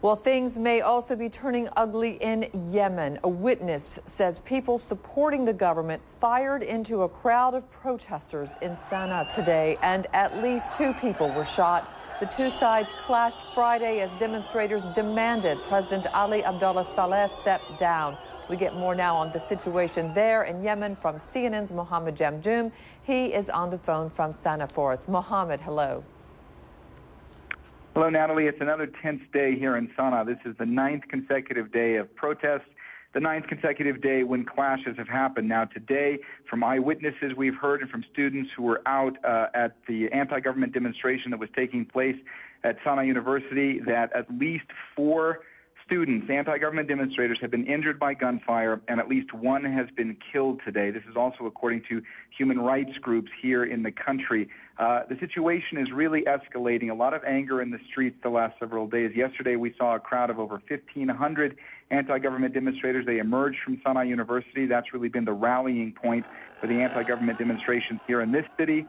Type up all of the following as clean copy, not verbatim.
Well, things may also be turning ugly in Yemen. A witness says people supporting the government fired into a crowd of protesters in Sana'a today, and at least 2 people were shot. The two sides clashed Friday as demonstrators demanded President Ali Abdullah Saleh step down. We get more now on the situation there in Yemen from CNN's Mohammed Jamjoom. He is on the phone from Sana'a for us. Mohammed, hello. Hello, Natalie. It's another tense day here in Sana'a. This is the 9th consecutive day of protests, the 9th consecutive day when clashes have happened. Now, today, from eyewitnesses we've heard and from students who were out at the anti-government demonstration that was taking place at Sana'a University, that at least 4 students, anti-government demonstrators, have been injured by gunfire, and at least 1 has been killed today. This is also according to human rights groups here in the country. The situation is really escalating. A lot of anger in the streets the last several days. Yesterday, we saw a crowd of over 1,500 anti-government demonstrators. They emerged from Sana'a University. That's really been the rallying point for the anti-government demonstrations here in this city.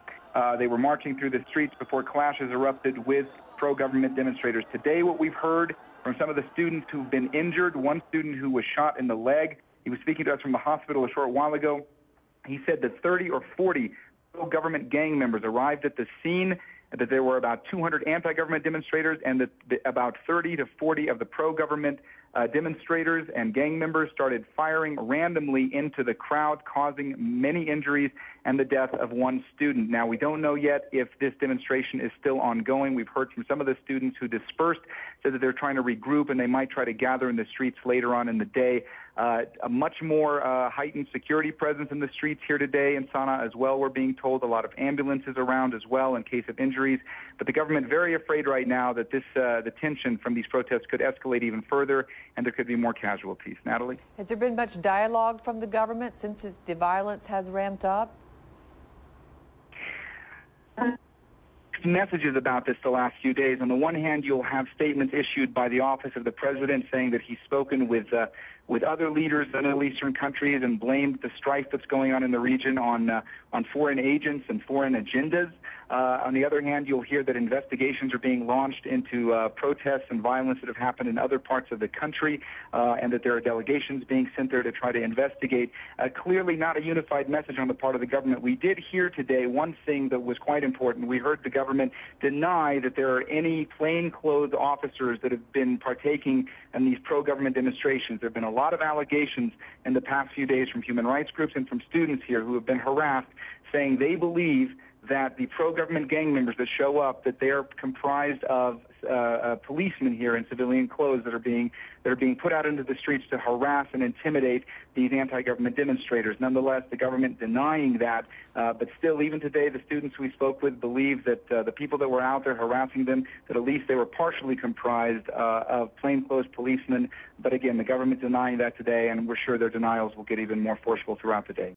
They were marching through the streets before clashes erupted with pro-government demonstrators. Today, what we've heard from some of the students who've been injured, one student who was shot in the leg, he was speaking to us from the hospital a short while ago. He said that 30 or 40 pro-government gang members arrived at the scene, that there were about 200 anti-government demonstrators, and that about 30 to 40 of the pro-government demonstrators and gang members started firing randomly into the crowd, causing many injuries and the death of 1 student. Now, we don't know yet if this demonstration is still ongoing. We've heard from some of the students who dispersed, said that they're trying to regroup and they might try to gather in the streets later on in the day. A much more heightened security presence in the streets here today in Sana'a as well. We're being told a lot of ambulances around as well in case of injuries. But the government very afraid right now that the tension from these protests could escalate even further and there could be more casualties. Natalie? Has there been much dialogue from the government since the violence has ramped up? Messages about this the last few days. On the one hand, you'll have statements issued by the office of the president saying that he's spoken with other leaders in Middle Eastern countries and blamed the strife that's going on in the region on foreign agents and foreign agendas. On the other hand, you'll hear that investigations are being launched into protests and violence that have happened in other parts of the country, and that there are delegations being sent there to try to investigate. Clearly not a unified message on the part of the government. We did hear today one thing that was quite important. We heard the government deny that there are any plainclothes officers that have been partaking in these pro-government demonstrations. There have been a lot of allegations in the past few days from human rights groups and from students here who have been harassed, saying they believe that the pro-government gang members that show up, that they are comprised of policemen here in civilian clothes that are being put out into the streets to harass and intimidate these anti-government demonstrators. Nonetheless, the government denying that, but still, even today, the students we spoke with believe that the people that were out there harassing them, that at least they were partially comprised of plainclothes policemen. But again, the government denying that today, and we're sure their denials will get even more forceful throughout the day.